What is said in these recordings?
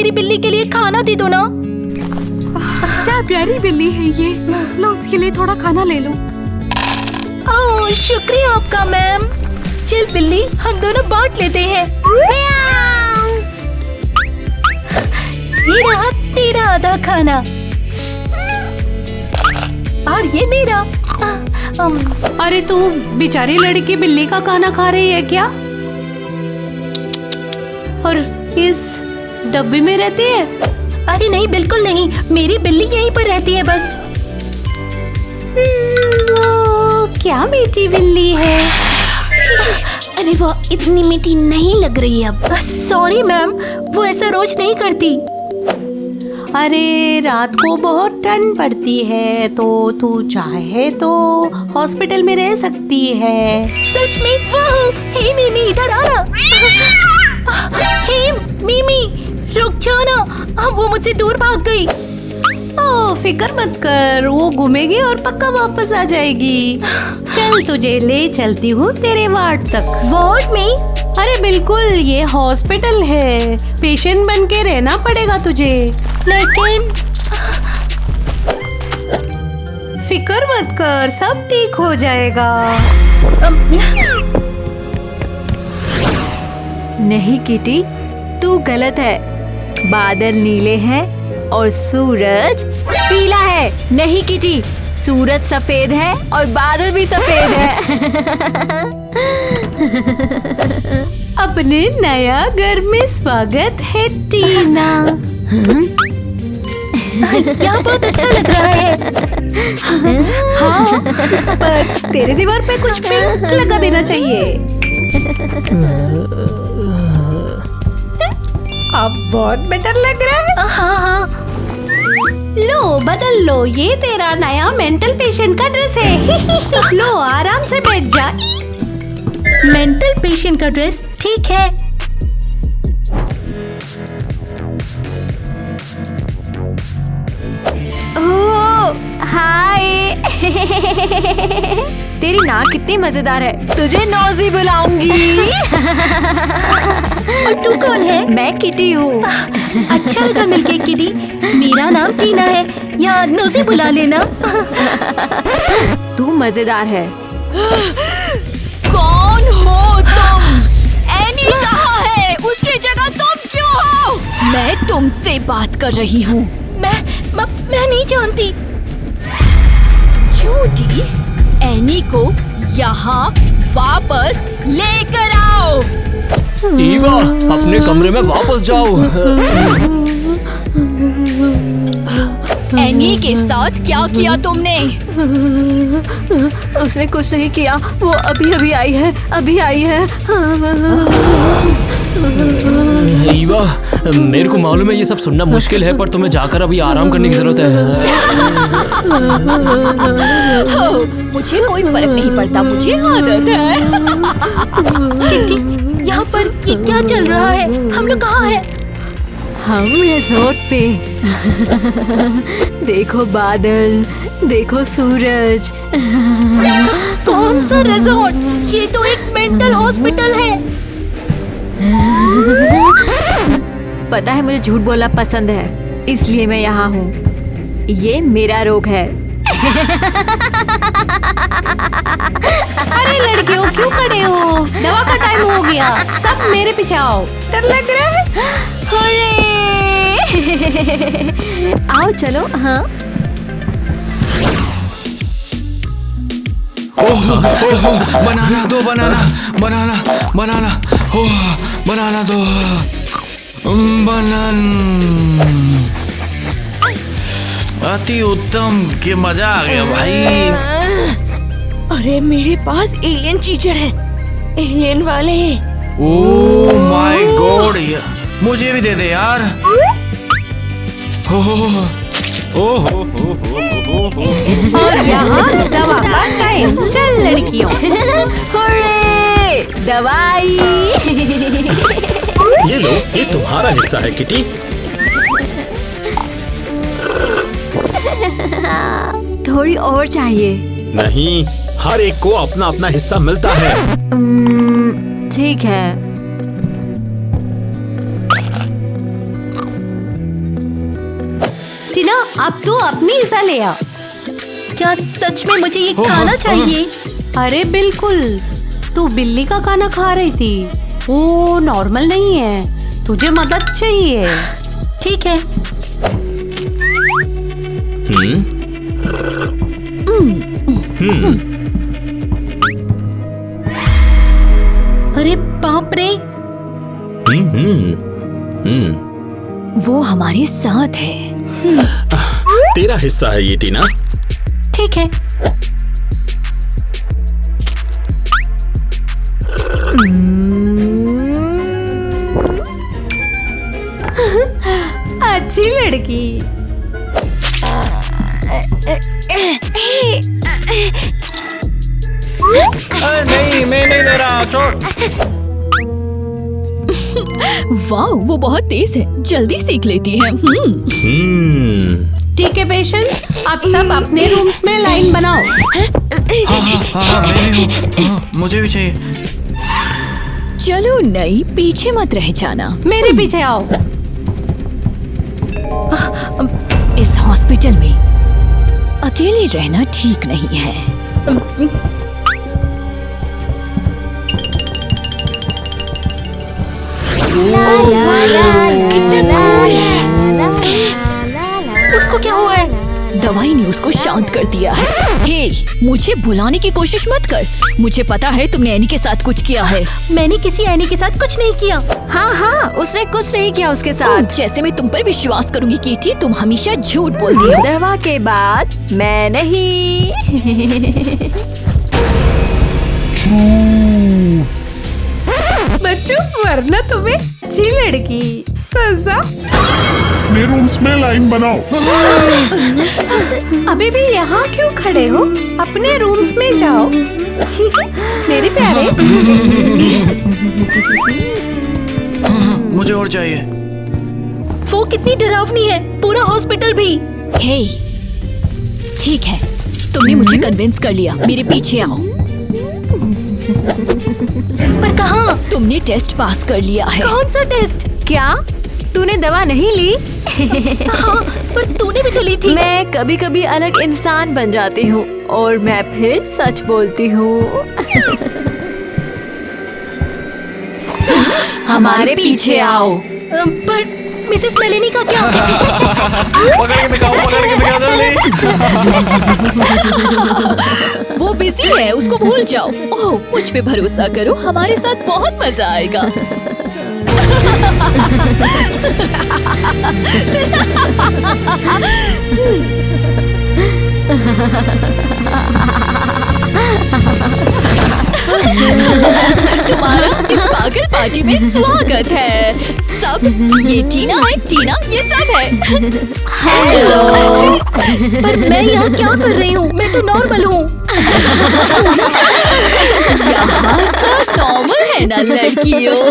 मेरी बिल्ली के लिए खाना दे दो ना। क्या प्यारी बिल्ली है ये। लो उसके लिए थोड़ा खाना ले लो। ओह शुक्रिया आपका मैम। चल बिल्ली, हम दोनों बांट लेते हैं। ये रहा तेरा आधा खाना और ये मेरा। अरे तू बेचारी लड़की बिल्ली का खाना खा रही है क्या? और इस डब्बे में रहती है? अरे नहीं, बिल्कुल नहीं, मेरी बिल्ली यहीं पर रहती है बस। क्या मीठी बिल्ली है। अरे वो इतनी मीठी नहीं लग रही अब। सॉरी मैम, वो ऐसा रोज नहीं करती। अरे रात को बहुत ठंड पड़ती है तो तू चाहे तो हॉस्पिटल में रह सकती है। सच में? वाह! हे मिमी, इधर आना। हे मिमी, रुक जाना, वो मुझसे दूर भाग गई। ओह फिक्र मत कर, वो घूमेगी और पक्का वापस आ जाएगी। चल तुझे ले चलती हूँ तेरे वार्ड तक। वार्ड में? अरे बिल्कुल, ये हॉस्पिटल है, पेशेंट बन के रहना पड़ेगा तुझे। लेकिन फिक्र मत कर, सब ठीक हो जाएगा। नहीं किटी, तू गलत है। बादल नीले हैं और सूरज पीला है। नहीं किटी, सूरज सफेद है और बादल भी सफेद है। अपने नया घर में स्वागत है टीना। क्या बहुत अच्छा लग रहा है। हाँ, पर तेरे दीवार पे कुछ पिंक लगा देना चाहिए। अब बहुत बेटर लग रहा है। हाँ हाँ। लो बदल लो, ये तेरा नया मेंटल पेशेंट का ड्रेस है। लो आराम से बैठ जा। मेंटल पेशेंट का ड्रेस ठीक है। हाय। तेरी नाक कितनी मजेदार है, तुझे नौजी बुलाऊंगी। और तू कौन है? मैं किटी हूँ। अच्छा लगा मिलके किटी। मेरा नाम टीना है, या नौजी बुला लेना। तू मजेदार है। कौन हो तुम? एनी कहाँ है? उसकी जगह तुम क्यों हो? मैं तुमसे बात कर रही हूँ। मैं नहीं जानती। झूठी, एनी को यहाँ वापस लेकर आओ। ईवा, अपने कमरे में वापस जाओ। एनी के साथ क्या किया तुमने? उसने कुछ नहीं किया, वो अभी आई है, अभी आई है। ईवा, मेरे को मालूम है ये सब सुनना मुश्किल है, पर तुम्हें जाकर अभी आराम करने की जरूरत है। मुझे कोई फर्क नहीं पड़ता, मुझे आदत है। किटी, यहाँ पर ये क्या चल रहा है? हम लोग कहाँ हैं? हम रिजॉर्ट पे। देखो बादल, देखो सूरज। कौन सा रिजॉर्ट? ये तो एक मेंटल हॉस्पिटल है। पता है मुझे झूठ बोलना पसंद है, इसलिए मैं यहाँ हूँ। ये मेरा रोग है। अरे लड़कियों क्यों खड़े हो? दवा का टाइम हो गया, सब मेरे पीछे आओ। डर लग रहा है? आओ चलो। हाँ बनाना दो, बनाना, ओह बनाना दो, अति उत्तम, के मजा आ गया भाई। अरे मेरे पास एलियन चीचर है, एलियन वाले। ओह माय गॉड, मुझे भी दे दे यार। और यहाँ दवा का टाइम। चल लड़कियों। दवाई। ये लो, ये तुम्हारा हिस्सा है किटी। थोड़ी और चाहिए। नहीं, हर एक को अपना अपना हिस्सा मिलता है। ठीक है। अब तू अपनी हिस्सा ले आ। क्या सच में मुझे ये खाना चाहिए? अरे बिल्कुल, तू बिल्ली का खाना खा रही थी, वो नॉर्मल नहीं है, तुझे मदद चाहिए। ठीक है। अरे बाप रे, वो हमारे साथ है। तेरा हिस्सा है ये टीना। ठीक है। अच्छी लड़की। नहीं, मैं नहीं ले रहा, छोड़। वाह, वो बहुत तेज है, जल्दी सीख लेती है। ठीक है पेशेंस, अब सब अपने रूम्स में लाइन बनाओ। हाँ, मैं हूँ। हाँ, मुझे भी चाहिए। चलो नई, पीछे मत रह जाना। मेरे पीछे आओ। इस हॉस्पिटल में अकेले रहना ठीक नहीं है। उसको क्या हुआ है? दवाई ने उसको शांत कर दिया है। हे, मुझे बुलाने की कोशिश मत कर। मुझे पता है तुमने एनी के साथ कुछ किया है। मैंने किसी एनी के साथ कुछ नहीं किया। हाँ, उसने कुछ नहीं किया उसके साथ। जैसे मैं तुम पर विश्वास करूंगी कीटी, तुम हमेशा झूठ बोलती हो। दवा के बाद मैं नहीं। बच्चों, वरना तुम्हें अच्छी लड़की सजा। मेरे रूम्स में लाइन बनाओ। अभी भी यहाँ क्यों खड़े हो? अपने रूम्स में जाओ। मेरे प्यारे। मुझे और चाहिए। वो कितनी डरावनी है, पूरा हॉस्पिटल भी। हे, ठीक है, तुमने मुझे कन्विंस कर लिया। मेरे पीछे आओ। पर कहाँ? तुमने टेस्ट पास कर लिया है। कौन सा टेस्ट? क्या तूने दवा नहीं ली? हाँ, पर तूने भी तो ली थी। मैं कभी कभी अलग इंसान बन जाती हूँ और मैं फिर सच बोलती हूँ। हमारे पीछे आओ। पर मिसेस मेलेनी का क्या? पकड़ के दिखाओ, जल्दी। वो बिजी है, उसको भूल जाओ। ओह, मुझ पे भरोसा करो, हमारे साथ बहुत मजा आएगा। तुम्हारा इस पागल पार्टी में स्वागत है। सब ये टीना है, टीना ये सब है। हेलो। पर मैं यहाँ क्या कर रही हूँ? मैं तो नॉर्मल हूँ। यहाँ सब नॉर्मल है ना लड़कियों?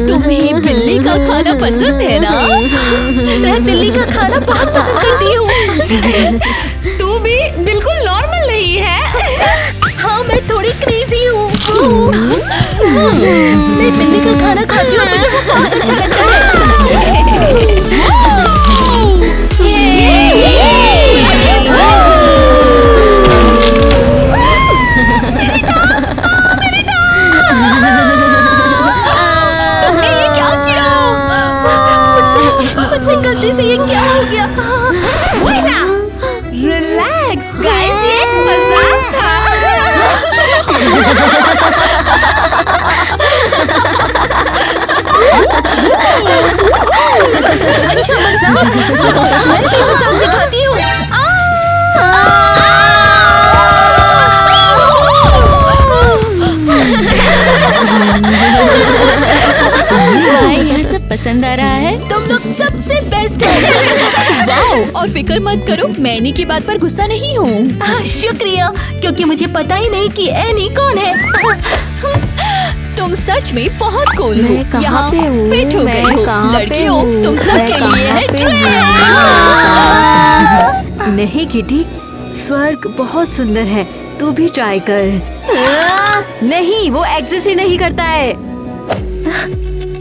तुम्हें बिल्ली का खाना पसंद है ना? मैं बिल्ली का खाना बहुत पसंद करती हूँ। तू भी बिल्कुल नॉर्मल नहीं है। हाँ, मैं थोड़ी क्रेजी हूँ। मैं बिल्ली का खाना खाती हूँ, मुझे वो बहुत अच्छा लगता है। तुमने ये क्या किया? मुझसे गलती से ये क्या हो गया? रिलैक्स गाइस, ये एक मजाक था। अच्छा मजाक। मैं भी मजाक दिखाती हूँ। यह सब पसंद आ रहा है। तुम लोग सबसे बेस्ट हो। वाओ, और फिक्र मत करो, मैं एनी की बात पर गुस्सा नहीं हूँ। शुक्रिया, क्योंकि मुझे पता ही नहीं कि एनी कौन है। तुम सच में बहुत कूल हो। मैं कहाँ यहाँ पे हूँ? फिट हो मैं गई हो। कहाँ पे लड़कियों, हूँ? तुम सब मैं के कहाँ लिए है पे ट्रेन। नहीं किटी, स्वर्ग बहुत सुंदर है, तू भी ट्राई कर। नहीं, वो एग्जिस्ट ही नहीं करता है।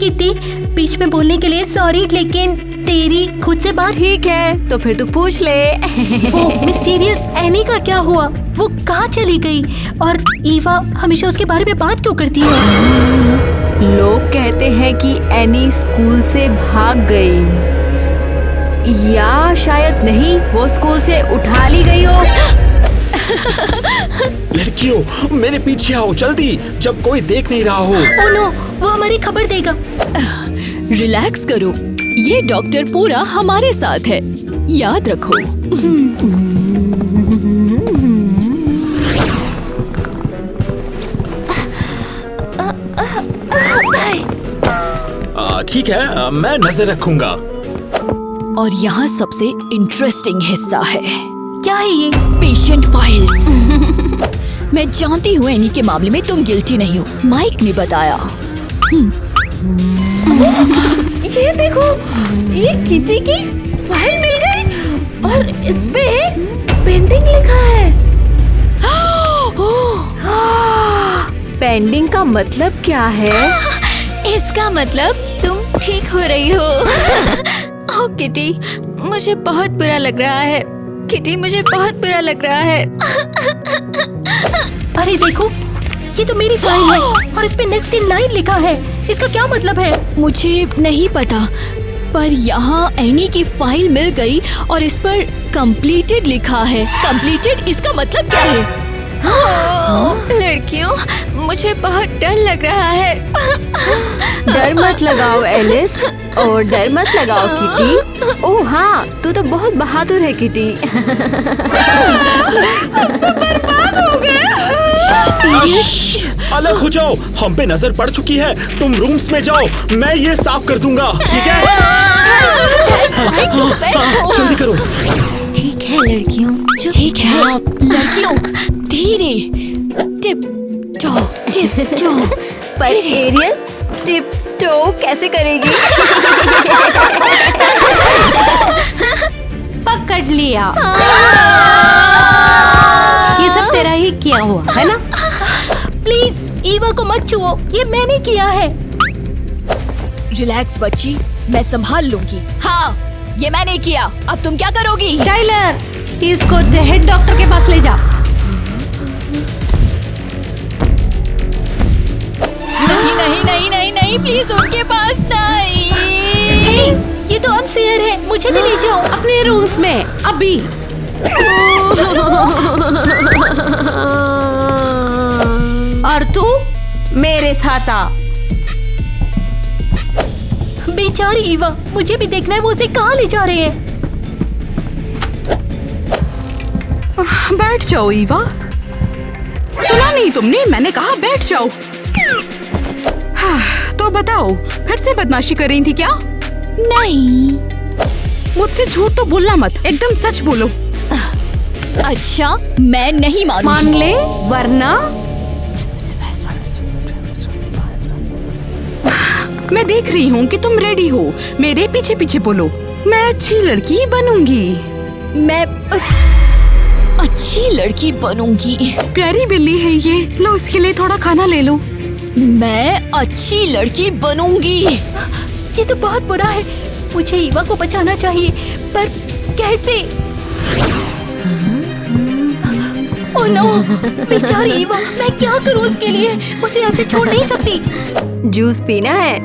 किट्टी, बीच में बोलने के लिए सॉरी, लेकिन तेरी खुद से बात। ठीक है, तो फिर तू पूछ ले। वो मिस्टीरियस एनी का क्या हुआ? वो कहाँ चली गई? और ईवा हमेशा उसके बारे में बात क्यों करती है? लोग कहते हैं कि एनी स्कूल से भाग गई, या शायद नहीं, वो स्कूल से उठा ली गई हो। लड़कियों मेरे पीछे आओ जल्दी, जब कोई देख नहीं रहा हो। ओह नो, वो हमारी खबर देगा। रिलैक्स करो, ये डॉक्टर पूरा हमारे साथ है, याद रखो। ठीक है, मैं नजर रखूंगा। और यहाँ सबसे इंटरेस्टिंग हिस्सा है, क्या है ये? Patient files. मैं जानती हूँ एनी के मामले में तुम गिल्टी नहीं हो, माइक ने बताया। ये देखो, ये किटी की फाइल मिल गई और इस पे पेंडिंग लिखा है। पेंडिंग का मतलब क्या है? इसका मतलब तुम ठीक हो रही हो। ओह किटी, मुझे बहुत बुरा लग रहा है। किटी, मुझे बहुत बुरा लग रहा है। अरे देखो, ये तो मेरी फाइल है और इस पे नेक्स्ट इन लाइन लिखा है। इसका क्या मतलब है? मुझे नहीं पता, पर यहाँ एनी की फाइल मिल गई और इस पर कंप्लीटेड लिखा है। कंप्लीटेड, इसका मतलब क्या है? लड़कियों, मुझे बहुत डर लग रहा है। डर मत लगाओ एलिस, और डर मत लगाओ किटी। ओह हाँ, तू तो बहुत बहादुर है किटी। अलग हो जाओ, हम पे नजर पड़ चुकी है। तुम रूम्स में जाओ, मैं ये साफ कर दूंगा, ठीक है? जल्दी करो। ठीक है लड़कियों, ठीक है लड़कियों, धीरे, टिप टो। पर एरियल टिप टो कैसे करेगी? पकड़ लिया। ये सब तेरा ही किया हुआ है ना? प्लीज ईवा को मत छुओ, ये मैंने किया है। रिलैक्स बच्ची, मैं संभाल लूंगी। हाँ, ये मैंने किया, अब तुम क्या करोगी? टाइलर, इसको हेड डॉक्टर के पास ले जा। नहीं, प्लीज उनके पास नहीं। हे, ये तो अनफेयर है, मुझे भी ले जाओ। अपने रूम्स में अभी। और तू मेरे साथ आ। बेचारी ईवा, मुझे भी देखना है वो उसे कहाँ ले जा रहे हैं। बैठ जाओ ईवा। सुना नहीं तुमने? मैंने कहा बैठ जाओ। हाँ, तो बताओ, फिर से बदमाशी कर रही थी क्या? नहीं। मुझसे झूठ तो बोलना मत, एकदम सच बोलो। अच्छा, मैं नहीं मानूंगी। मान ले, वरना मैं देख रही हूँ कि तुम रेडी हो। मेरे पीछे पीछे बोलो, मैं अच्छी लड़की बनूंगी। मैं अच्छी लड़की बनूंगी। प्यारी बिल्ली है ये, लो इसके लिए थोड़ा खाना ले लो। मैं अच्छी लड़की बनूंगी। ये तो बहुत बुरा है, मुझे ईवा को बचाना चाहिए, पर कैसे? ओह नो, बेचारी ईवा, मैं क्या करूं उसके लिए? उसे ऐसे छोड़ नहीं सकती। जूस पीना है?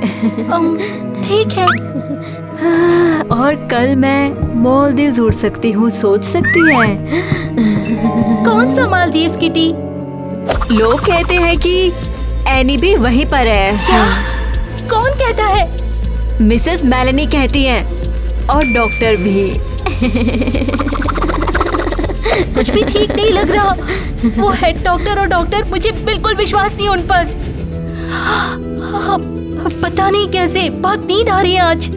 ठीक है। और कल मैं मालदीव्स उड़ सकती हूँ, सोच सकती है। कौन सा मालदीव्स किटी? लोग कहते हैं कि एनी भी वहीं पर है। क्या? कौन कहता है? मिसेस मेलेनी कहती हैं, और डॉक्टर भी। कुछ भी ठीक नहीं लग रहा। वो हेड डॉक्टर और डॉक्टर, मुझे बिल्कुल विश्वास नहीं उन पर। पता नहीं कैसे, बहुत नींद आ रही है आज।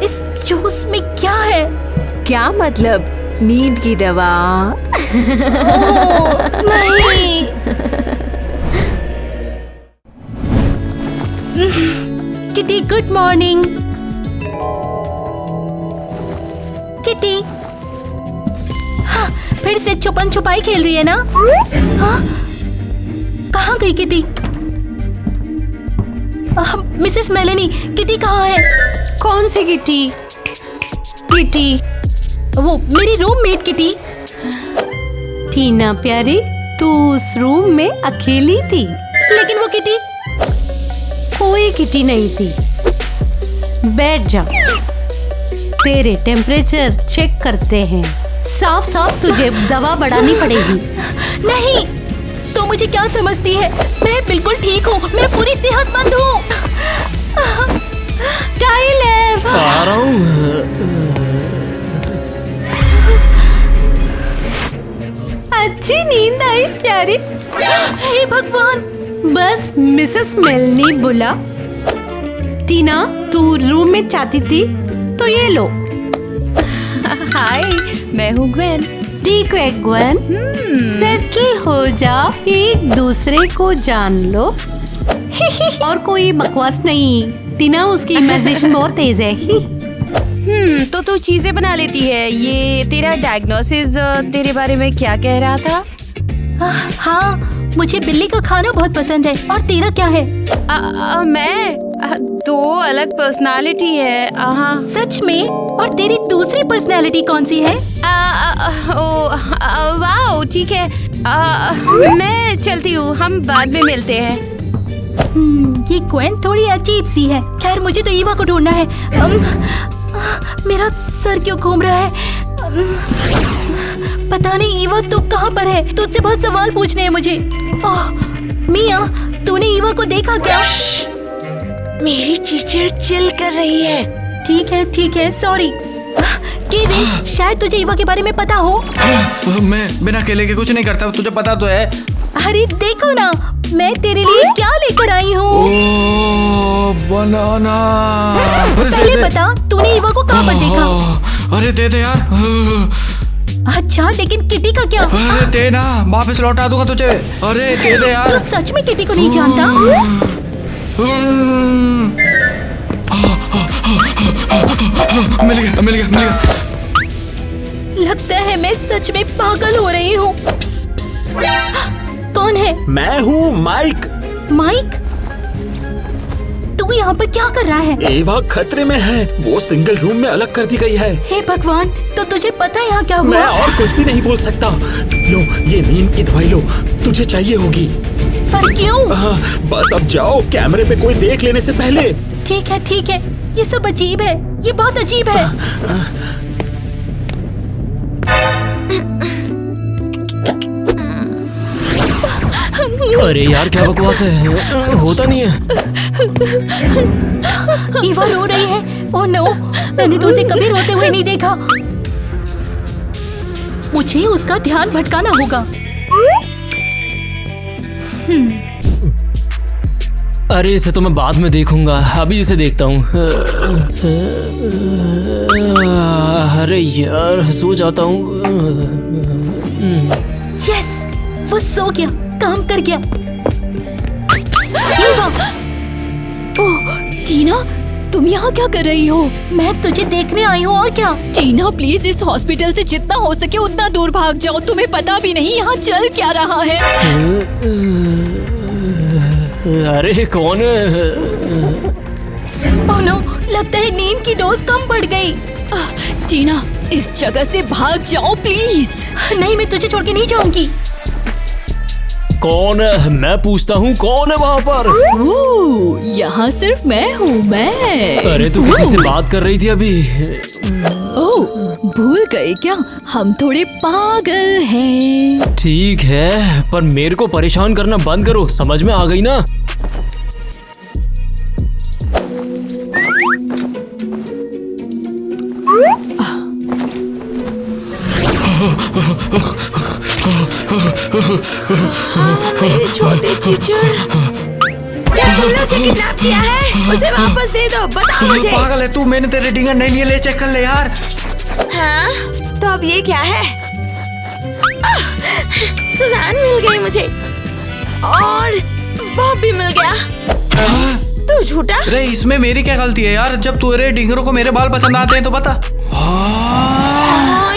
इस जूस में क्या है? क्या मतलब? नींद की दवा? ओह, नहीं। Kitty, good morning. किटी, हाँ, फिर से छुपन छुपाई खेल रही है ना? हाँ? कहाँ गई किटी? मिसेस मेलेनी, किटी कहाँ है? कौन सी किटी? किटी? वो मेरी रूममेट किटी। टीना प्यारी, तू उस रूम में अकेली थी? लेकिन वो किटी? कोई किटी नहीं थी। बैठ जा, तेरे टेम्परेचर चेक करते हैं। साफ साफ तुझे दवा बढ़ानी पड़ेगी। नहीं, तो मुझे क्या समझती है? मैं बिल्कुल ठीक हूँ, मैं पूरी सेहतमंद हूँ। टाइलर, आ रहा हूँ। अच्छी नींद आई प्यारी। हे भगवान! बस मिसेस मेलनी बुला। टीना, तू रूम में चाहती थी तो ये लो। हाय, मैं हूँ ग्वेन। ठीक है ग्वेन, सेटल हो जाओ, एक दूसरे को जान लो। और कोई बकवास नहीं। टीना, उसकी इमेजिनेशन बहुत तेज है। तो तू चीजें बना लेती है। ये तेरा डायग्नोसिस तेरे बारे में क्या कह रहा था? हाँ, मुझे बिल्ली का खाना बहुत पसंद है। और तेरा क्या है? मैं दो अलग पर्सनालिटी है। हाँ। सच में? और तेरी दूसरी पर्सनालिटी कौन सी है? वाओ, ठीक है। मैं चलती हूँ, हम बाद में मिलते हैं। ये ग्वेन थोड़ी अजीब सी है। खैर, मुझे तो ईवा को ढूंढना है। मेरा सर क्यों घूम रहा है? पता नहीं ईवा तू कहाँ पर है? तुझसे बहुत सवाल पूछने हैं मुझे। ओह, मिया, तूने ईवा को देखा क्या? मेरी चीचर चिल कर रही है। ठीक है, सॉरी। केविन, शायद तुझे ईवा के बारे में पता हो। मैं बिना केले के कुछ नहीं करता, तुझे पता तो है। अरे देखो ना, मैं तेरे लिए क्या लेकर आई हूँ। ओ, बनाना। पहले बता, तूने ईवा को कहाँ पर देखा? अरे दे दे यार। अच्छा, लेकिन किटी का क्या? अरे दे ना, वापस लौटा दूंगा तुझे। अरे दे दे यार। तू सच में किटी को नहीं जानता? मिल गया। लगता है मैं सच में पागल हो रही हूँ। कौन है? मैं हूँ माइक। माइक? तू यहाँ पर क्या कर रहा है? एवा खतरे में है, वो सिंगल रूम में अलग कर दी गई है। हे भगवान, तो तुझे पता है यहाँ क्या हुआ? मैं और कुछ भी नहीं बोल सकता। लो, ये नींद की दवाई लो, तुझे चाहिए होगी। पर क्यों? बस अब जाओ, कैमरे पे कोई देख लेने से पहले। ठीक है, ये सब अजीब है, ये बहुत अजीब है। अरे यार, क्या बकवास है, होता नहीं है। ईवा रो रही है। ओह नो, मैंने तो उसे कभी रोते हुए नहीं देखा। मुझे उसका ध्यान भटकाना होगा। अरे इसे तो मैं बाद में देखूंगा, अभी इसे देखता हूँ। अरे यार, सो जाता हूँ। यस, वो सो गया, काम कर गया। ईवा! ओह, टीना, तुम यहाँ क्या कर रही हो? मैं तुझे देखने आई हूँ, और क्या? टीना, प्लीज इस हॉस्पिटल से जितना हो सके उतना दूर भाग जाओ। तुम्हें पता भी नहीं यहाँ चल क्या रहा है। अरे कौन है? ओह नो, लगता है नींद की डोज कम बढ़ गई। टीना, इस जगह से भाग जाओ प्लीज। नहीं, मैं तुझे छोड़ के नहीं जाऊंगी। कौन है? मैं पूछता हूँ, कौन है वहाँ पर? यहाँ सिर्फ मैं हूँ, मैं। अरे तू किसी से बात कर रही थी अभी? ओह, भूल गए क्या? हम थोड़े पागल हैं। ठीक है, पर मेरे को परेशान करना बंद करो, समझ में आ गई ना? मेरे छोटे चीचर, तुमने उसे किडनैप किया है, उसे वापस दे दो। बताओ मुझे। पागल है तू, मैंने तेरे डिंगर नहीं लिए, ले चेक कर ले यार। हाँ, तो अब ये क्या है? सुजान मिल गई मुझे, और बॉब भी मिल गया। तू झूठा। अरे इसमें मेरी क्या गलती है यार? जब तेरे डिंगरों को मेरे बाल पसंद आते हैं तो बता।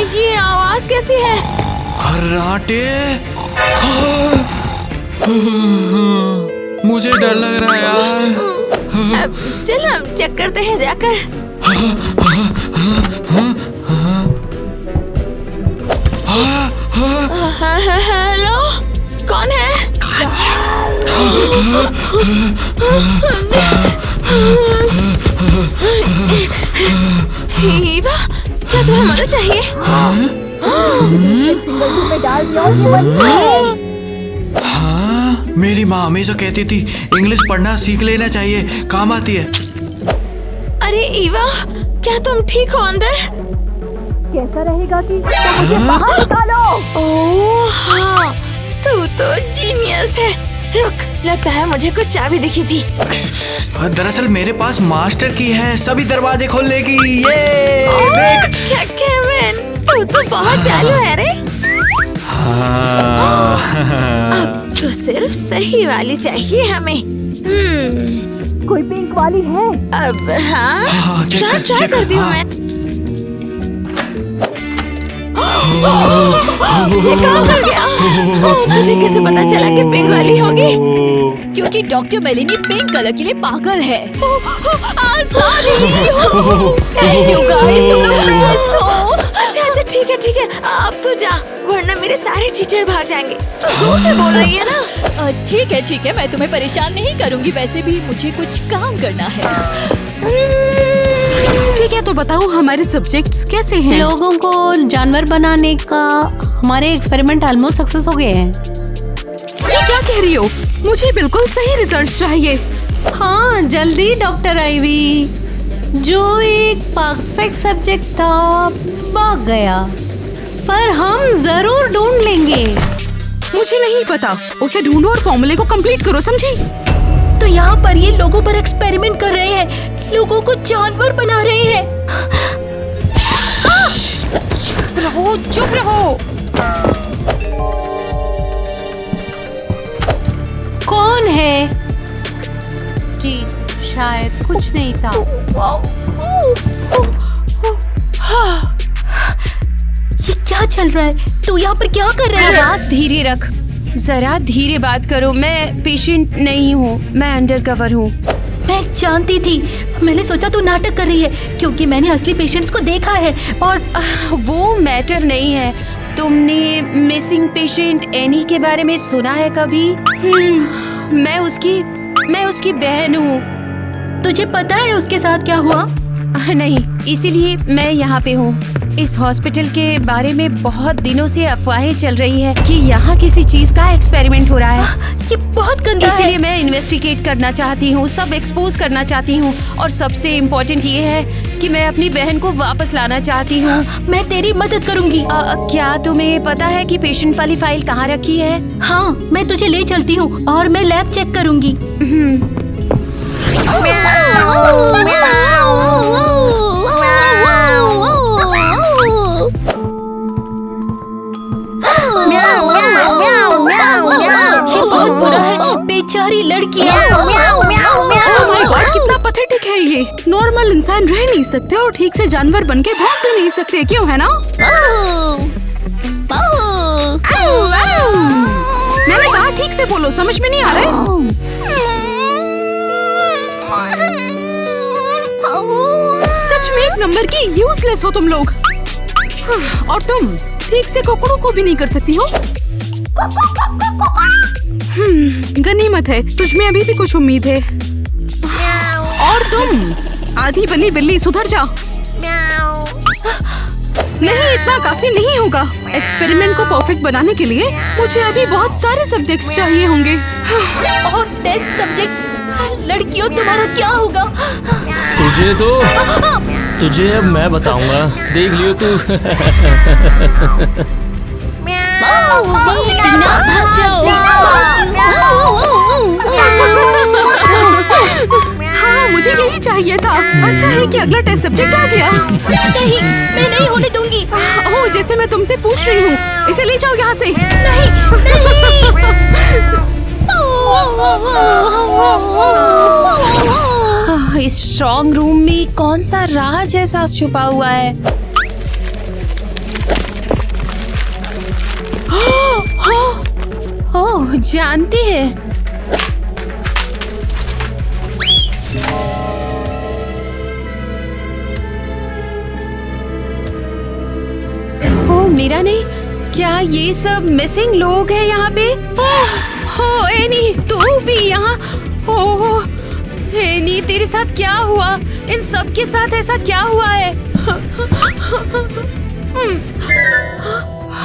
ये आवाज कैसी है? खर्राटे। मुझे डर लग रहा है यार। अब चल हम चेक करते हैं जाकर। हेलो, कौन है? ईवा, क्या तुम्हें मदद चाहिए? हाँ, मेरी माँ हमेशा कहती थी इंग्लिश पढ़ना सीख लेना चाहिए, काम आती है। अरे ईवा, क्या तुम ठीक हो अंदर? कैसा रहेगा कि मुझे बाहर निकालो? ओह हाँ, तू तो जीनियस है। रुक, लगता है मुझे कुछ चाबी दिखी थी। दरअसल मेरे पास मास्टर की है सभी दरवाजे खोलने की। ये देख। क्या केविन, तू तो बहुत चालू है रे। अब तो सिर्फ सही वाली चाहिए हमें। कोई पिंक वाली है? अब हाँ, ट्राई करती हूँ मैं। ये काम कर गया। तुझे कैसे पता चला कि पिंक वाली होगी? क्योंकि डॉक्टर मेलिनी पिंक कलर के लिए पागल है। अच्छा ठीक है, अब तू जा, वरना मेरे सारे टीचर भाग जाएंगे। तो जोर से बोल रही है ना? ठीक है, मैं तुम्हें परेशान नहीं करूंगी। वैसे भी मुझे कुछ काम करना है। ठीक है, तो बताओ हमारे सब्जेक्ट्स कैसे हैं? लोगों को जानवर बनाने का हमारे एक्सपेरिमेंट ऑलमोस्ट सक्सेस हो गए हैं। ये क्या कह रही हो? मुझे बिल्कुल सही रिजल्ट चाहिए। हाँ, जल्दी डॉक्टर आईवी। जो एक परफेक्ट सब्जेक्ट था भाग गया, पर हम जरूर ढूंढ लेंगे। मुझे नहीं पता, उसे ढूंढो और फॉर्मूले को कंप्लीट करो, समझी? तो यहाँ पर ये लोगों पर एक्सपेरिमेंट कर रहे हैं, लोगों को जानवर बना रहे हैं। चुप रहो। कौन है? जी, शायद कुछ नहीं था। ये क्या चल रहा है? तू यहाँ पर क्या कर रहा है? आवाज धीरे रख, जरा धीरे बात करो। मैं पेशेंट नहीं हूँ, मैं अंडरकवर हूँ। मैं जानती थी, मैंने सोचा तू नाटक कर रही है, क्योंकि मैंने असली पेशेंट्स को देखा है। और वो मैटर नहीं है। तुमने मिसिंग पेशेंट एनी के बारे में सुना है कभी? मैं उसकी बहन हूँ। तुझे पता है उसके साथ क्या हुआ? नहीं, इसीलिए मैं यहाँ पे हूँ। इस हॉस्पिटल के बारे में बहुत दिनों से अफवाहें चल रही है कि यहाँ किसी चीज का एक्सपेरिमेंट हो रहा है। ये बहुत गंदा है। इसीलिए मैं इन्वेस्टिगेट करना चाहती हूँ, सब एक्सपोज करना चाहती हूँ। और सबसे इम्पोर्टेंट ये है कि मैं अपनी बहन को वापस लाना चाहती हूँ। मैं तेरी मदद करूँगी। क्या तुम्हें पता है कि पेशेंट वाली फाइल कहाँ रखी है? हाँ, मैं तुझे ले चलती हूँ और मैं लैब चेक करूँगी। ये बहुत बुरा है, बेचारी लड़कियाँ। ओह माय गॉड, कितना पैथेटिक है ये। नॉर्मल इंसान रह नहीं सकते और ठीक से जानवर बन के भाग भी नहीं सकते, क्यों है ना? मैंने कहा ठीक से बोलो, समझ में नहीं आ रहा है? सच में एक नंबर की यूजलेस हो तुम लोग। और तुम ठीक से कुकड़ू को भी नहीं कर सकती हो। गनीमत है, तुझमें अभी भी कुछ उम्मीद है। और तुम आधी बनी बिल्ली, सुधर जा। नहीं, इतना काफी नहीं होगा। एक्सपेरिमेंट को परफेक्ट बनाने के लिए मुझे अभी बहुत सारे सब्जेक्ट चाहिए होंगे। और टेस्ट सब्जेक्ट्स। लड़कियों, तुम्हारा क्या होगा? तुझे अब मैं बताऊंगा, देख लियो तू। हाँ, मुझे यही चाहिए था। अच्छा है कि अगला टेस्ट सब्जेक्ट आ गया। नहीं, मैं नहीं होने दूंगी। ओह, जैसे मैं तुमसे पूछ रही हूँ, इसे ले जाओ यहाँ से। इस स्ट्रॉन्ग रूम में कौन सा राज ऐसा छुपा हुआ है? ओह, जानते हैं। ओ मीरा नहीं, क्या ये सब मिसिंग लोग हैं यहाँ पे? हो एनी, तू भी यहाँ? ओह एनी, तेरे साथ क्या हुआ? इन सब के साथ ऐसा क्या हुआ है?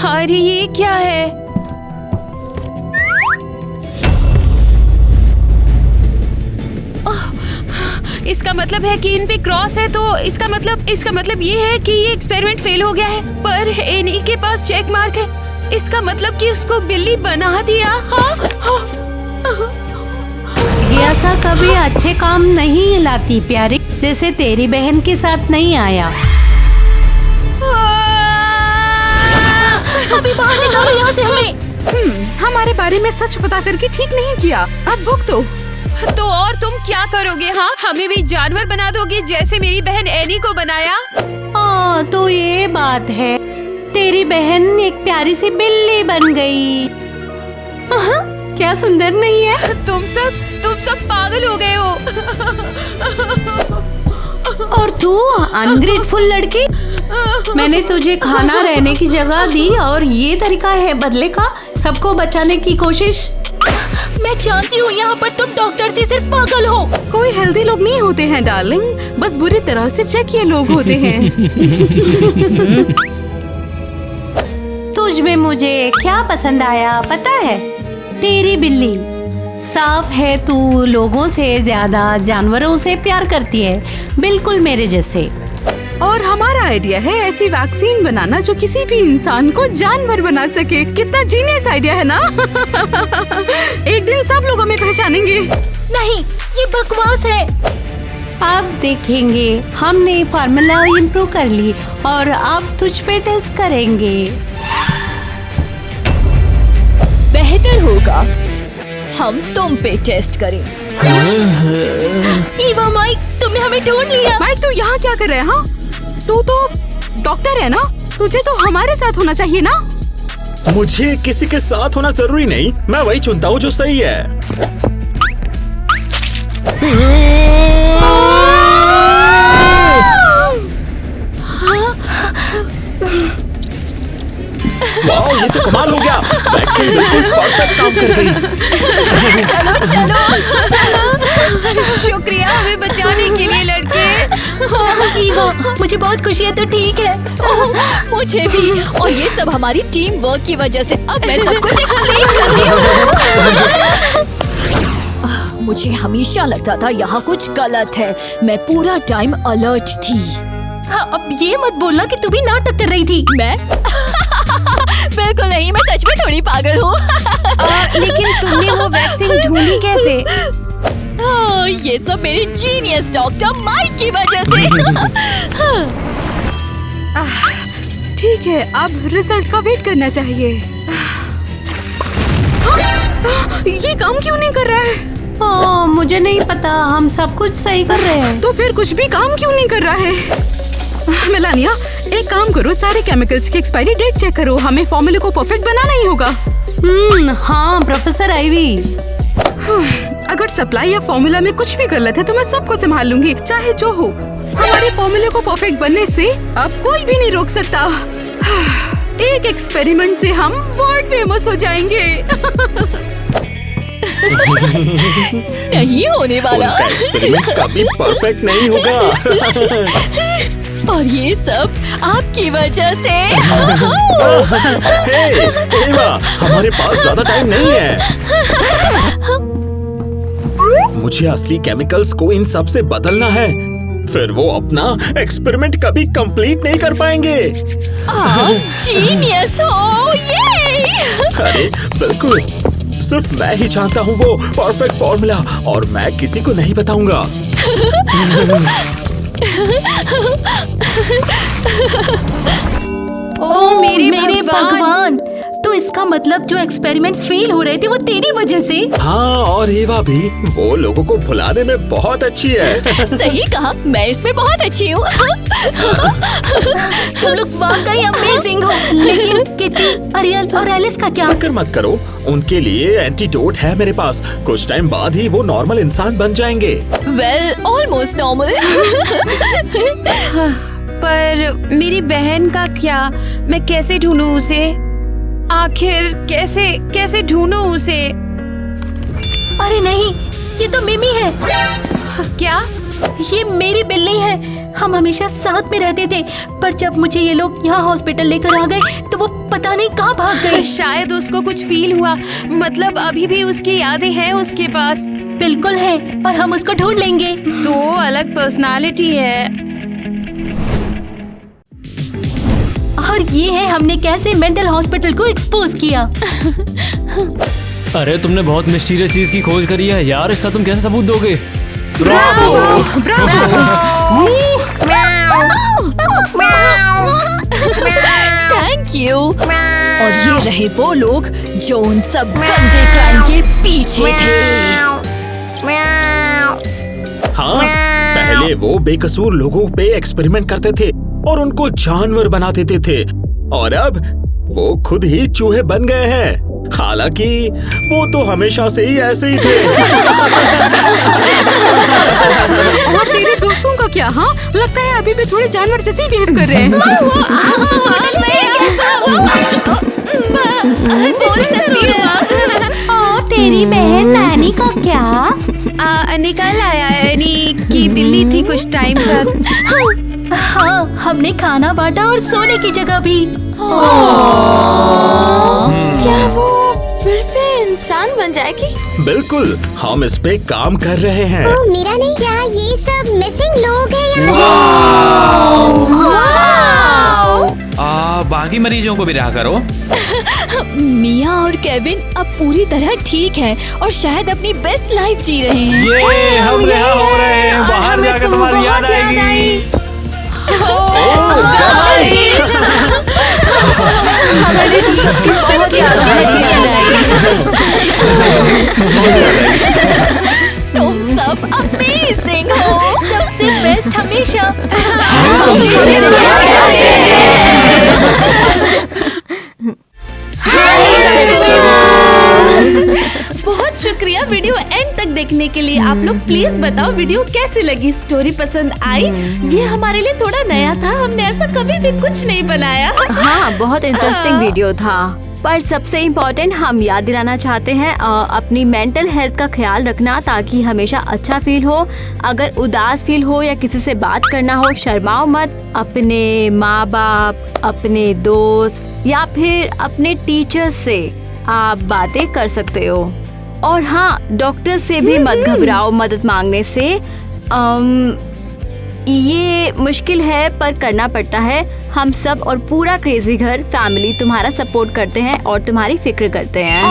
अरे ये क्या है? इसका मतलब है कि इन पे क्रॉस है, तो इसका मतलब ये है कि ये एक्सपेरिमेंट फेल हो गया है। पर एनी के पास चेक मार्क है, इसका मतलब कि उसको बिल्ली बना दिया। ऐसा कभी अच्छे काम नहीं लाती प्यारी, जैसे तेरी बहन के साथ नहीं आया। अभी बाहर निकालो यहाँ से हमें। हमारे बारे में सच पता करके ठीक नहीं किया, अब भुगतो। तो और तुम क्या करोगे? हाँ, हमें भी जानवर बना दोगे जैसे मेरी बहन एनी को बनाया? हाँ, तो ये बात है, तेरी बहन एक प्यारी सी बिल्ली बन गई। क्या सुंदर नहीं है? तुम सब पागल हो गए हो। और तू अनग्रेटफुल लड़की, मैंने तुझे खाना रहने की जगह दी और ये तरीका है बदले का, सबको बचाने की कोशिश। मैं जानती हूँ यहाँ पर तुम डॉक्टर से सिर्फ पागल हो। कोई हेल्दी लोग नहीं होते हैं डार्लिंग, बस बुरी तरह से चेकिए लोग होते हैं। तुझ में मुझे क्या पसंद आया पता है? तेरी बिल्ली। साफ है तू लोगों से ज्यादा जानवरों से प्यार करती है, बिल्कुल मेरे जैसे। और हमारा आइडिया है ऐसी वैक्सीन बनाना जो किसी भी इंसान को जानवर बना सके। कितना जीनियस आइडिया है ना? एक दिन सब लोग हमें पहचानेंगे। नहीं, ये बकवास है। अब देखेंगे, हमने फार्मूला इम्प्रूव कर ली और अब तुझ पे टेस्ट करेंगे। बेहतर होगा हम तुम पे टेस्ट करें। ईवा, माइक, तुमने हमें ढूंढ लिया। माइक, तू यहाँ क्या कर रहा है? हाँ, तू तो डॉक्टर है ना, तुझे तो हमारे साथ होना चाहिए ना। मुझे किसी के साथ होना जरूरी नहीं, मैं वही चुनता हूँ जो सही है। वाह, ये तो कमाल हो गया। वैक्सीन बिल्कुल परफेक्ट काम कर गई। चलो शुक्रिया हमें बचाने के लिए लड़के। ईवा, मुझे बहुत खुशी है, तो ठीक है। मुझे भी, और ये सब हमारी टीम वर्क की वजह से। अब मैं सब कुछ एक्सप्लेन करती हूँ। मुझे हमेशा लगता था यहाँ कुछ गलत है, मैं पूरा टाइम अलर्ट थी। हाँ, अब ये मत बोलना कि तू भी नाटक कर रही थी। मैं बिल्कुल नहीं, मैं सच में थोड़ी पागल हूँ। लेकिन तुमने वो वैक्सीन ढूंढी कैसे? ये सब मेरे जीनियस डॉक्टर माइक की वजह से। ठीक है, अब रिजल्ट का वेट करना चाहिए। ये काम क्यों नहीं कर रहा है? मुझे नहीं पता, हम सब कुछ सही कर रहे हैं। तो फिर कुछ भी काम क्यों नहीं कर रहा है? मेलानिया, एक काम करो, सारे केमिकल्स की एक्सपायरी डेट चेक करो, हमें फॉर्मूले को परफेक्ट बनाना ही होगा। हाँ प्रोफेसर आईवी। अगर सप्लाई या फॉर्मूला में कुछ भी गलत है तो मैं सबको संभाल लूंगी, चाहे जो हो। हमारे फॉर्मूले को परफेक्ट बनने से अब कोई भी नहीं रोक सकता। एक एक्सपेरिमेंट से हम वर्ल्ड फेमस हो जाएंगे। नहीं होने वाला। उनका एक्सपेरिमेंट कभी परफेक्ट नहीं होगा। और ये सब आपकी वजह से। हे, एवा, हमारे पास ज्यादा टाइम नहीं है। मुझे असली केमिकल्स को इन सब से बदलना है, फिर वो अपना एक्सपेरिमेंट कभी कंप्लीट नहीं कर पाएंगे। आप जीनियस हो, ये। अरे बिल्कुल, सिर्फ मैं ही जानता हूँ वो परफेक्ट फॉर्मूला, और मैं किसी को नहीं बताऊंगा। ओ मेरे भगवान, तू इसका मतलब जो एक्सपेरिमेंट्स फेल हो रहे थे वो तेरी वजह से। हाँ, और एवा भी, वो लोगों को भुलाने में बहुत अच्छी है। सही कहा, मैं इसमें बहुत अच्छी हूँ। तुम लोग वाकई अमेजिंग हो। लेकिन किटी, अरियल और एलिस का क्या? फिक्र मत करो, उनके लिए एंटीडोट है मेरे पास। कुछ टाइम बाद ही वो नॉर्मल इंसान बन जाएंगे। Well, almost normal. पर मेरी बहन का क्या? मैं कैसे ढूंढूं उसे? आखिर कैसे ढूंढूं उसे? अरे नहीं, ये तो मिमी है। क्या? ये मेरी बिल्ली है। हम हमेशा साथ में रहते थे, पर जब मुझे ये लोग यहाँ हॉस्पिटल लेकर आ गए तो वो पता नहीं कहाँ भाग गए। शायद उसको कुछ फील हुआ, मतलब अभी भी उसकी यादें हैं उसके पास। बिल्कुल है, और हम उसको ढूंढ लेंगे। दो अलग पर्सनालिटी है। और ये है हमने कैसे मेंटल हॉस्पिटल को एक्सपोज किया। अरे तुमने बहुत मिस्टीरियस चीज की खोज करी है यार, इसका तुम कैसे सबूत दोगे? Thank you. और ये रहे वो लोग जो उन सब गंदे क्राइम के पीछे थे। हाँ, पहले वो बेकसूर लोगों पे एक्सपेरिमेंट करते थे और उनको जानवर बना देते थे, और अब वो खुद ही चूहे बन गए हैं। हालांकि वो तो हमेशा से ही ऐसे ही थे। और तेरे दोस्तों का क्या? हाँ, लगता है अभी भी थोड़े जानवर जैसे ही बिहेव कर रहे हैं। और तेरी बहन नानी का क्या? निकल आया यानी कि बिल्ली थी कुछ टाइम तक। हाँ, हमने खाना बांटा और सोने की जगह भी। क्या वो फिर से इंसान बन जाएगी? बिल्कुल, हम इस पे काम कर रहे हैं। मेरा नहीं, क्या ये सब मिसिंग लोग हैं बाकी मरीजों को भी रहा करो। मिया और केविन अब पूरी तरह ठीक हैं और शायद अपनी बेस्ट लाइफ जी रहे हैं। ये हम रिहा हो रहे हैं, बाहर जाकर तुम्हारी याद आएगी। हमारे सबकी बहुत याद तुम सब अमेजिंग हो, सबसे बेस्ट हमेशा। बहुत शुक्रिया वीडियो एंड तक देखने के लिए। आप लोग प्लीज बताओ वीडियो कैसी लगी, स्टोरी पसंद आई? ये हमारे लिए थोड़ा नया था, हमने ऐसा कभी भी कुछ नहीं बनाया। हाँ, बहुत इंटरेस्टिंग वीडियो था। पर सबसे इम्पोर्टेंट हम याद दिलाना चाहते हैं अपनी मेंटल हेल्थ का ख्याल रखना, ताकि हमेशा अच्छा फील हो। अगर उदास फील हो या किसी से बात करना हो, शर्माओ मत। अपने माँ बाप, अपने दोस्त या फिर अपने टीचर से आप बातें कर सकते हो। और हाँ, डॉक्टर से भी मत घबराओ मदद मांगने से। ये मुश्किल है पर करना पड़ता है। हम सब और पूरा क्रेजी घर फैमिली तुम्हारा सपोर्ट करते हैं और तुम्हारी फिक्र करते हैं।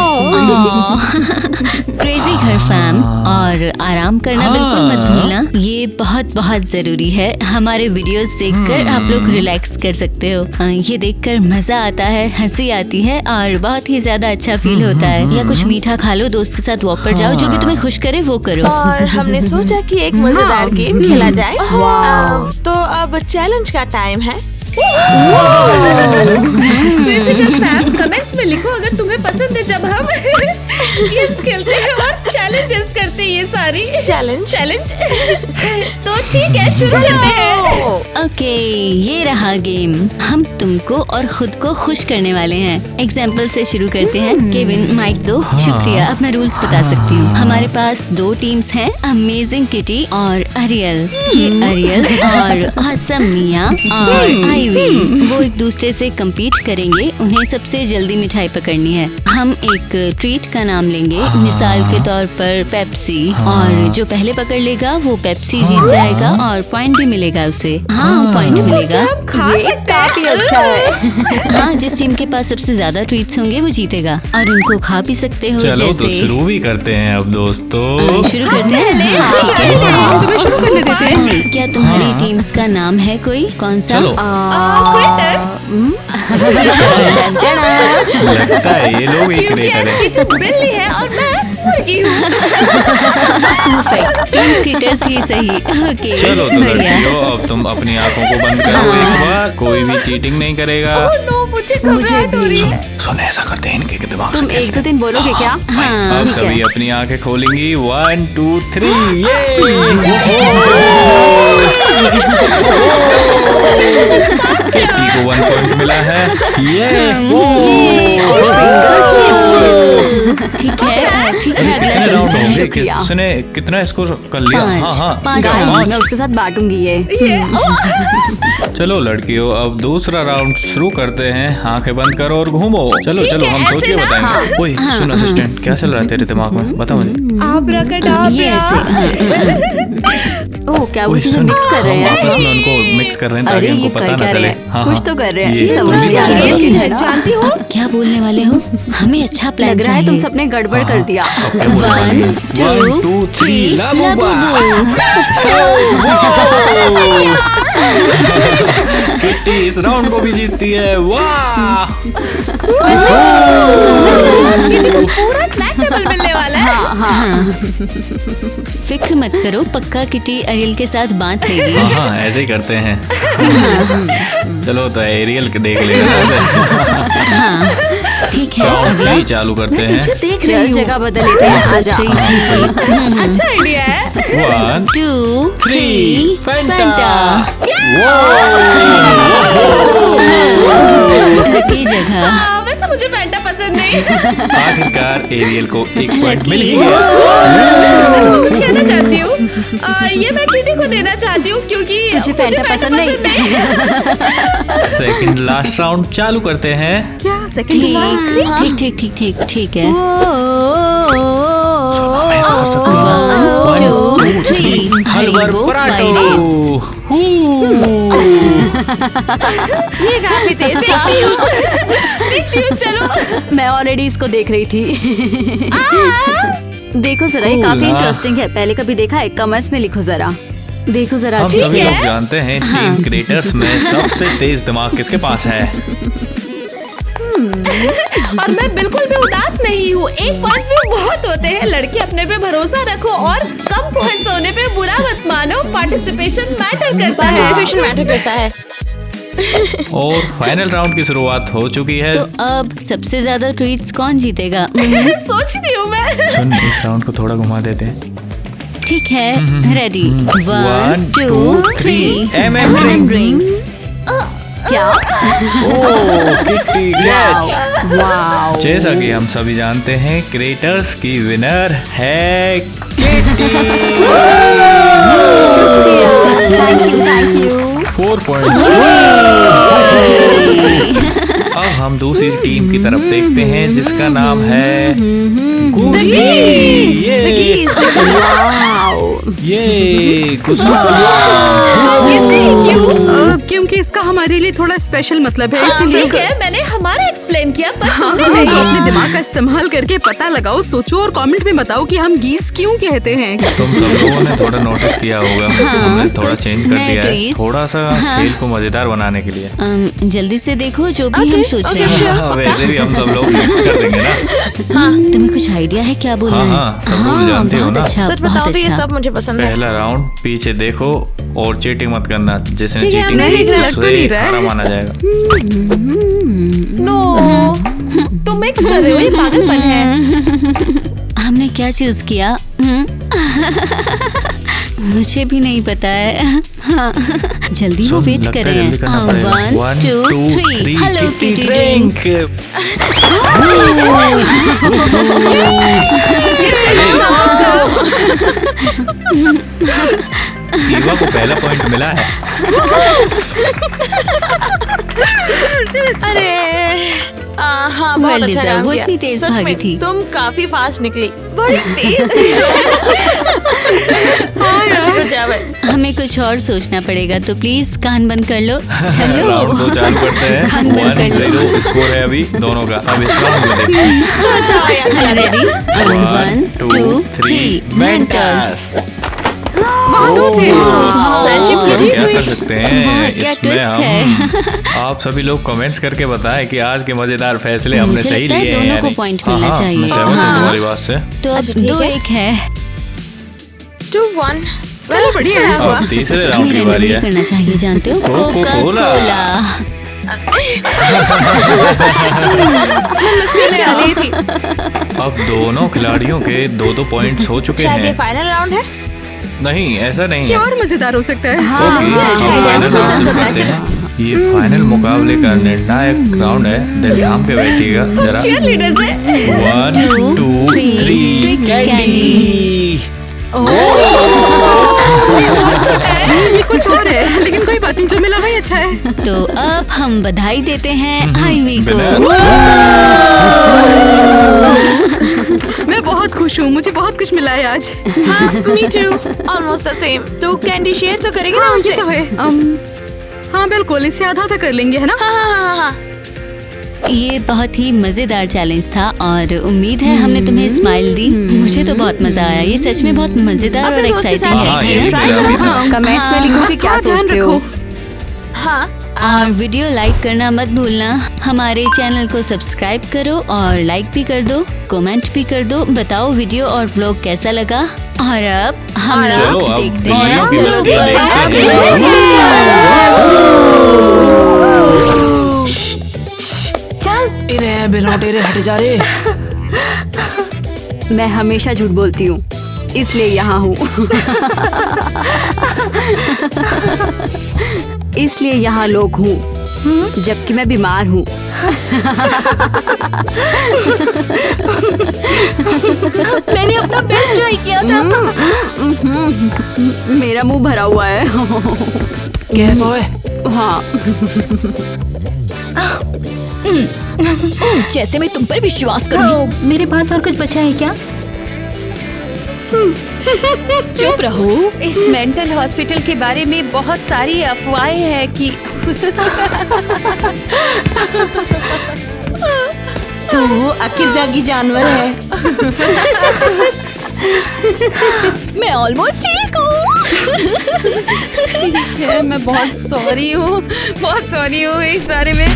क्रेजी घर फैम, और आराम करना बिल्कुल मत भूलना, ये बहुत बहुत जरूरी है। हमारे वीडियोस देखकर आप लोग रिलैक्स कर सकते हो। ये देखकर मजा आता है, हंसी आती है और बहुत ही ज्यादा अच्छा फील होता है। या कुछ मीठा खा लो, दोस्त के साथ वॉक पर जाओ, जो भी तुम्हें खुश करे वो करो। और हमने सोचा कि एक मजेदार गेम खेला जाए। तो अब चैलेंज का टाइम है। कमेंट्स में लिखो अगर तुम्हें पसंद है जब हम गेम्स खेलते हैं और चैलेंजेस करते हैं। ये सारी चैलेंज तो ठीक है, शुरू करते हैं। ओके, ये रहा गेम। हम तुमको और खुद को खुश करने वाले हैं। एग्जाम्पल से शुरू करते हैं। केविन, माइक दो। शुक्रिया, अब मैं रूल्स बता सकती हूँ। हमारे पास दो टीम्स हैं, अमेजिंग किटी और अरियल। ये अरियल और आसम मिया और आईवी, वो एक दूसरे से compete करेंगे। उन्हें सबसे जल्दी मिठाई पकड़नी है। हम एक ट्रीट का नाम लेंगे, मिसाल के तौर पर पेप्सी। और जो पहले पकड़ लेगा वो पेप्सी जीत जाएगा और पॉइंट भी मिलेगा उसे। हाँ, पॉइंट मिलेगा। ये काफी अच्छा है। हाँ, जिस टीम के पास सबसे ज्यादा ट्रीट्स होंगे वो जीतेगा और उनको खा भी सकते हो। चलो जैसे तो शुरू भी करते हैं अब दोस्तों। शुरू करते हैं। हाँ, ठीक है। तुम्हें शुरू करने देते हैं। क्या तुम्हारी टीम्स का नाम है कोई? कौन सा? चलो। लगता है ये लोग एक क्रिएटर है। बिल्ली है और मैं मुर्गी हूँ। परफेक्ट, टीम क्रिएटर्स ही सही। ओके, चलो तो बढ़िया। लड़कियों, अब तुम अपनी आंखों को बंद करो एक बार। कोई भी चीटिंग नहीं करेगा। नो, मुझे घबराहट हो रही है। सुन, ऐसा करते हैं, इनके दिमाग से तुम एक दो दिन बोलोगे क्या? हाँ, अब ठीक सभी है। अपनी आंखें खोलेंगी। 1 2 3 किट्टी को 1 पॉइंट मिला है। ठीक है, ठीक है। अगला कितने राउंड चलते हैं। होंगे? किसने कितना स्कोर कर लिया? हाँ, पाँच गाइस, राउंड। मैं उसके साथ बांटूंगी ये। चलो लड़कियों, अब दूसरा राउंड शुरू करते हैं। आंखें बंद करो और घूमो। चलो चलो, हम सोच के बताएंगे। ओए सुन असिस्टेंट, क्या चल रहा है तेरे दिमाग में? बता मुझे। ये ऐसे। ओह, क्या वो ओए चीजें सुन, मिक्स कर रहे हम हैं? आपस में उनको मिक्स कर रहे हैं ताकि अरे उनको ये पता कर ना क्या चले। रहे हैं? हाँ, कुछ हाँ। तो कर रहे हैं। ये समझ तो नहीं आ रहा ये है। जानती हो? क्या बोलने वाले हो? हमें अच्छा प्लान लग रहा है तुम चाहिए। सबने गड़बड़ कर दिया। 1 2 3 किट्टी इस राउंड को भी जीतती है। वाह! पूरा स्नैक टेबल मिलने वाला है। फिक्र मत करो, पक्का किटी अरियल के साथ बांट लेगी। हाँ हाँ, ऐसे ही करते हैं। चलो तो एरियल के देख लेंगे। हाँ, ठीक है। राउंड अगला 3 चालू करते हैं। देख चल जगह बदल लेते हैं। सोच आजा। रही थी। अच्छा आइडिया है। 1 2 3 फैंटा। लकी जगह। वैसे मुझे फैंटा पसंद नहीं। आखिरकार एरियल को 1 पॉइंट मिल ही लकी। गया। मैं कुछ कहना चाहती हूँ। ये मैं किटी को देना चाहती हूँ क्योंकि तुझे मुझे फैंटा पसंद नहीं? सेकंड लास्ट राउंड चालू करते हैं। क्या सेकंड ठीक ठीक ठीक ठीक ठीक है। मैं ऐसा कर सकती हूँ। 1 2 3 हलवर पराठो। ये काफी तेज देखती हूँ। चलो। मैं ऑलरेडी इसको देख रही थी। देखो जरा, ये काफी इंटरेस्टिंग है। पहले कभी देखा है? कमेंट्स में लिखो जरा। देखो जरा। हम ठीक सभी है। लोग जानते हैं टीम क्रिएटर्स में सबसे तेज दिमाग किसके पास है। और मैं बिल्कुल भी उदास नहीं हूँ। 1 पॉइंट्स भी बहुत होते हैं। लड़के अपने पे भरोसा रखो और कम पॉइंट्स होने पे बुरा मत मानो। पार्टिसिपेशन मैटर करता है। और फाइनल राउंड की शुरुआत हो चुकी है। तो अब सबसे ज्यादा ट्वीट्स कौन जीतेगा? सोचती हूँ मैं। सुन, इस राउंड को थोड़ा घुमा देते हैं। ठीक है, रेडी। 1 2 3 MM drinks. क्या? Kitty catch. वाओ। जैसा कि हम सभी जानते हैं, क्रिएटर्स की विनर है किट्टी। Thank you. 4 पॉइंट्स। अब हम दूसरी टीम की तरफ देखते हैं जिसका नाम है गुसी। ये गुस्सा। क्योंकि इसका हमारे लिए थोड़ा स्पेशल मतलब है, इसीलिए। ठीक है, मैंने हमारा एक्सप्लेन किया पर तुमने तो नहीं। अपने दिमाग का इस्तेमाल करके पता लगाओ, सोचो और कमेंट में बताओ कि हम गीस क्यों कहते हैं। तुम सब लोगों ने थोड़ा नोटिस किया होगा, हमने थोड़ा कुछ चेंज कर नए दिया है, ट्वीट्स। थोड़ा सा खेल को मजेदार बनाने के लिए। जल्दी से देखो जो भी हम सोच रहे हैं। हाँ, वैसे भी हम सब लोग मिक्स कर देंगे ना। तुम्हें कुछ आइडिया है क्या बोलना है? हाँ, सब लोग जानते हो बहुत ना। अच्छा, बहुत अच्छा। मुझे पसंद है। पहला राउंड, पीछे देखो और चीटिंग मत करना। जिसने ठीक है, चीटिंग नहीं, की लग तो उसे नहीं रहा है। हारा माना जाएगा। नो, तुम मिक्स कर रहे हो, ये पागलपन है। हमने क्या चूज किया? मुझे भी नहीं पता है। हाँ, जल्दी वो सुन, वेट लगता कर है रहे जल्दी करना हैं। पड़ेगा। 1 2 3 हेलो किटी ड्रिंक। ईवा को पहला पॉइंट मिला है। अरे हाँ बहुत Well अच्छा deserved, काम वो किया। इतनी तेज सच भागी में, थी। तुम काफी फास्ट निकली, बड़ी तेज थी। हमें कुछ और सोचना पड़ेगा, तो प्लीज कान बंद कर लो। चलो राउंड 2 चालू करते हैं। कान बंद कर लो। 1-0 स्कोर है अभी दोनों का। अब इस राउंड में देखते हैं। Ready 1 2 3 mentors. अब क्या कर सकते हैं वाह, क्या इसमें twist हम आप सभी लोग कमेंट्स करके बताएं कि आज के मजेदार फैसले हमने मुझे सही लगता है लिए हैं दोनों या को नहीं। point हाँ, मिलना हाँ, चाहिए। मैं सहमत हूँ हाँ। तुम्हारी बात से। तो अब अच्छा, ठीक 2-1 है। 2-1 चलो बढ़िया है। अब तीसरे राउंड की मेरा बारी नहीं है। करना चाहिए, जानते हो, कोका कोका कोला। अब दोनों खिलाड़ियों के 2-2 पॉइंट्स हो चुके शायद ये हैं। फाइनल राउंड है। नहीं ऐसा नहीं ये है। और मजेदार हो सकता है। ओके, अब फाइनल राउंड शुरू करते हैं। ये फाइनल मुकाबले का निर्णायक राउंड है। दिल थाम के बैठिएगा जरा। लीडर से 1 2 3 Twix कैंडी। ये कुछ और है, लेकिन कोई बात नहीं, जो मिला वही अच्छा है। तो अब हम बधाई देते हैं आईवी को। मैं बहुत खुश हूँ, मुझे बहुत कुछ मिला है आज। हाँ, me too, almost the same। तो कैंडी शेयर तो करेगी ना हाँ, हमसे? ये तो है। हाँ बिल्कुल, इससे आधा आधा कर लेंगे, है ना? हाँ। ये बहुत ही मजेदार चैलेंज था और उम्मीद है हमने तुम्हें स्माइल दी। मुझे तो बहुत मजा आया। ये सच में बहुत मजेदार और अपने दोस्त के एक्साइटिंग साथ हाँ, ये है भी ना? मजा भी था। कमेंट्स में लिखो कि क्या ध्यान सोचते हो। रखो। हाँ, और वीडियो लाइक करना मत भूलना। हमारे चैनल को सब्सक्राइब करो और लाइक भी कर दो, कमेंट भी कर दो। बताओ वीडियो और व्लॉग कैसा लगा। और अब हम चलो, लोग अब देखते वीडियो हैं की मस्तियाँ देखते हैं। बिलौटे रे, हट जा रे। मैं हमेशा झूठ बोलती हूँ, इसलिए यहाँ हूँ। इसलिए यहाँ लोग हूँ, जबकि मैं बीमार हूँ। मैंने अपना बेस्ट ट्राई किया था। मेरा मुंह भरा हुआ है। कैसा है? हाँ, जैसे मैं तुम पर विश्वास करूंगी। मेरे पास और कुछ बचा है क्या? चुप रहो। इस मेंटल हॉस्पिटल के बारे में बहुत सारी अफवाहें हैं कि तो वो आखिरदागी जानवर है। मैं ऑलमोस्ट ठीक हूँ। ठीक है, मैं बहुत सॉरी हूँ इस बारे में।